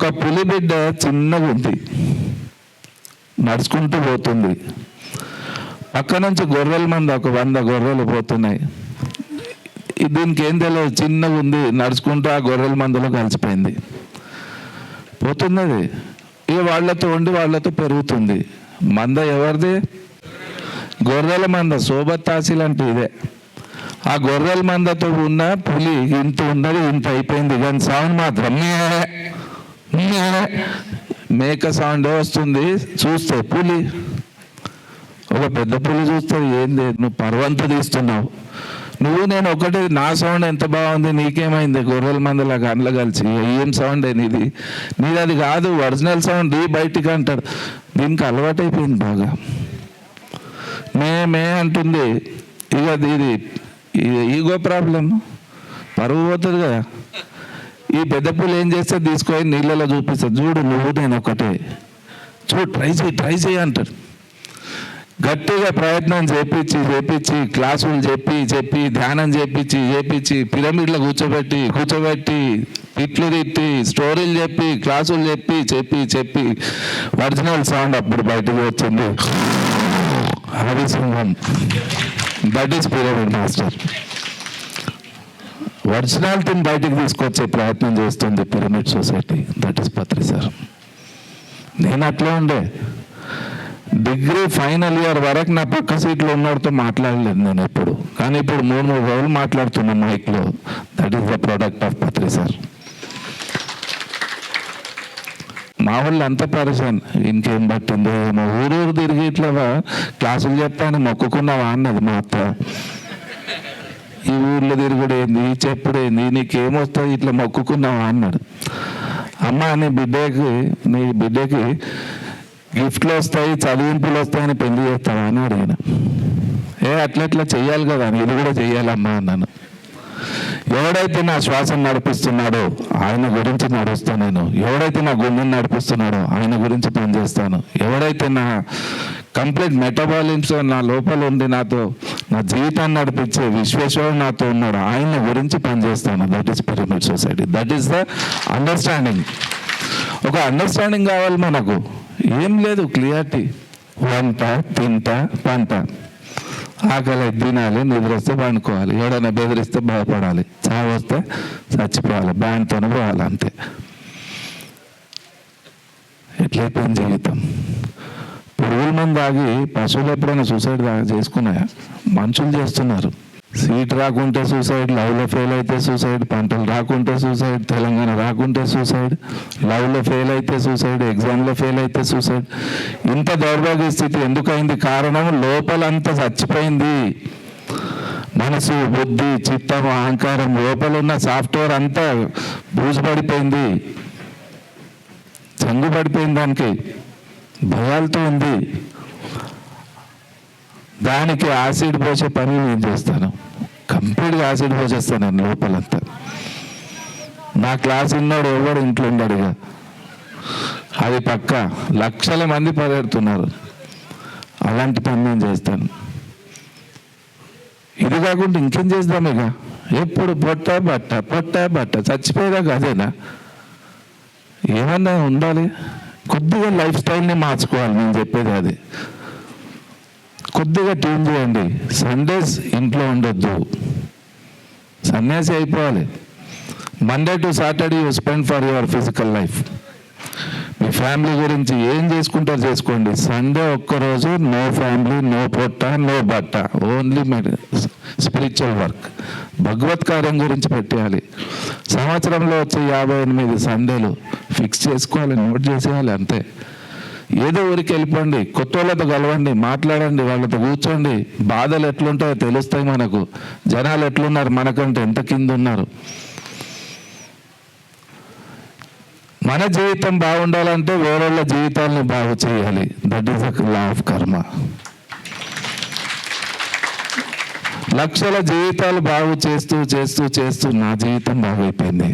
ఒక పులి బిడ్డ చిన్నగా ఉంది, నడుచుకుంటూ పోతుంది. పక్క నుంచి గొర్రెల మంది ఒక 100 గొర్రెలు పోతున్నాయి. దీనికి ఏం తెలియదు, చిన్నగా ఉంది, నడుచుకుంటూ ఆ గొర్రెల మందులో కలిసిపోయింది. పోతున్నది ఇక వాళ్ళతో ఉండి వాళ్ళతో పెరుగుతుంది. మంద ఎవరిది? గొర్రెల మంద. సోబత్ తాసీల్ అంటే ఇదే. ఆ గొర్రెల మందతో ఉన్న పులి ఇంత ఉన్నది, ఇంత అయిపోయింది, కానీ సౌండ్ మాత్రం మేక సౌండ్ వస్తుంది. చూస్తే పులి, ఒక పెద్ద పులి చూస్తుంది, ఏంది నువ్వు పర్వంత తీస్తున్నావు, నువ్వు నేను ఒకటి, నా సౌండ్ ఎంత బాగుంది, నీకేమైంది? గొర్రెల మందలా గంటలు కలిసి ఏం సౌండ్ నీది అది కాదు, ఒరిజినల్ సౌండ్ బయటికి అంటాడు. దీనికి అలవాటైపోయింది బాగా, మే అంటుంది. ఇక ఇది ఈగో ప్రాబ్లం, పరువు పోతుంది కదా. ఈ పెద్ద పులి ఏం చేస్తే తీసుకొని నీళ్ళలో చూపిస్తుంది, చూడు నువ్వు నేను ఒకటే, చూడు ట్రై చేయి అంటాడు. గట్టిగా ప్రయత్నం చేపించి క్లాసులు చెప్పి ధ్యానం చేపించి పిరమిడ్లో కూర్చోబెట్టి తిట్లు తిట్టి స్టోరీలు చెప్పి క్లాసులు చెప్పి ఒరిజినల్ సౌండ్ అప్పుడు బయటకు వచ్చింది. అది సింహం. That is pyramid master. ఒరిజినాలిటీని బయటికి తీసుకొచ్చే ప్రయత్నం చేస్తుంది pyramid society. That is Patri sir. నేను అట్లా ఉండే, డిగ్రీ ఫైనల్ ఇయర్ వరకు నా పక్క సీట్లో ఉన్నవాడితో మాట్లాడలేదు నేను ఎప్పుడు, కానీ ఇప్పుడు 3 రోజులు మాట్లాడుతున్నా మైక్లో. That is the product of Patri sir. మా వాళ్ళు అంత పరిశాన్, ఇంకేం పట్టిందో ఏమో, ఊరు తిరిగి ఇట్లా క్లాసులు చెప్తాను మొక్కుకున్నావా అన్నది మా అత్త. ఈ ఊర్లో తిరుగుడు ఏంది, చెప్పుడు ఏంది, నీకేమొస్తుంది, ఇట్లా మొక్కుకున్నావా అన్నాడు. అమ్మ నీ బిడ్డకి గిఫ్ట్లు వస్తాయి, చదివింపులు వస్తాయని పెళ్లి చేస్తావా అని అడిగిన. అట్లా చెయ్యాలి కదా, ఇది కూడా చెయ్యాలమ్మా అన్నాను. ఎవడైతే నా శ్వాసను నడిపిస్తున్నాడో ఆయన గురించి నడుస్తాను నేను. ఎవడైతే నా గుండెని నడిపిస్తున్నాడో ఆయన గురించి పనిచేస్తాను. ఎవడైతే నా కంప్లీట్ మెటబాలిమ్స్ నా లోపల ఉండి నాతో నా జీవితాన్ని నడిపించే విశ్వేశ్వరుడు నాతో ఉన్నాడు, ఆయన గురించి పనిచేస్తాను. That is pyramid society. That is the understanding. ఒక అండర్స్టాండింగ్ కావాలి మనకు. ఏం లేదు, క్లియారిటీ. వంట, తింట, పంట, ఆకలి తినాలి, నిద్ర వస్తే పండుకోవాలి, ఎవడైనా బెదిరిస్తే భయపడాలి, చావు వస్తే చచ్చిపోవాలి, బ్యాండ్తోనే పోవాలి, అంతే. ఎట్లయిపోయింది జీవితం. పురుగుల మంది తాగి పశువులు ఎప్పుడైనా సూసైడ్ చేసుకున్నాయా? మనుషులు చేస్తున్నారు. సీట్ రాకుంటే సూసైడ్, లవ్లో ఫెయిల్ అయితే సూసైడ్, పంటలు రాకుంటే సూసైడ్, తెలంగాణ రాకుంటే సూసైడ్, లవ్లో ఫెయిల్ అయితే సూసైడ్, ఎగ్జామ్లో ఫెయిల్ అయితే సూసైడ్. ఇంత దౌర్భాగ్య స్థితి ఎందుకైంది? కారణం లోపలంతా చచ్చిపోయింది. మనసు, బుద్ధి, చిత్తం, అహంకారం, లోపల ఉన్న సాఫ్ట్వేర్ అంతా బూజుపడిపోయింది, చంగు పడిపోయింది, దానికి భయాలతో ఉంది. దానికి యాసిడ్ పోసే పని నేను చేస్తాను. కంప్లీట్గా యాసిడ్ పోసేస్తాను నేను లోపలంతా. నా క్లాస్ ఉన్నాడు ఎవడు ఇంట్లో ఉన్నాడు, ఇక అది పక్క. లక్షల మంది పరిగెడుతున్నారు, అలాంటి పని నేను చేస్తాను. ఇది కాకుండా ఇంకేం చేద్దాం? ఇక ఎప్పుడు పొట్ట బట్ట చచ్చిపోయేదాకా అదేనా? ఏమన్నా ఉండాలి, కొద్దిగా లైఫ్ స్టైల్ని మార్చుకోవాలి. నేను చెప్పేది అది. కొద్దిగా ట్యూన్ చేయండి. సండేస్ ఇంట్లో ఉండొద్దు, సన్యాసి అయిపోవాలి. Monday to Saturday you spend for your physical life. Me family గురించి ఏం చేసుకుంటారో చేసుకోండి. సండే ఒక్కరోజు నో ఫ్యామిలీ, నో పొట్ట, నో బట్ట, ఓన్లీ స్పిరిచువల్ వర్క్, భగవత్ కార్యం గురించి పెట్టేయాలి. సంవత్సరంలో వచ్చే 58 సండేలు ఫిక్స్ చేసుకోవాలి, నోట్ చేసేయాలి, అంతే. ఏదో ఊరికి వెళ్ళిపోండి, కొత్త వాళ్ళతో కలవండి, మాట్లాడండి, వాళ్ళతో కూర్చోండి. బాధలు ఎట్లుంటాయో తెలుస్తాయి మనకు. జనాలు ఎట్లున్నారు మనకంటే ఎంత కింద ఉన్నారు. మన జీవితం బాగుండాలంటే వేరేళ్ళ జీవితాలను బాగు చేయాలి. That is the law of కర్మ. లక్షల జీవితాలు బాగు చేస్తూ నా జీవితం బాగైపోయింది.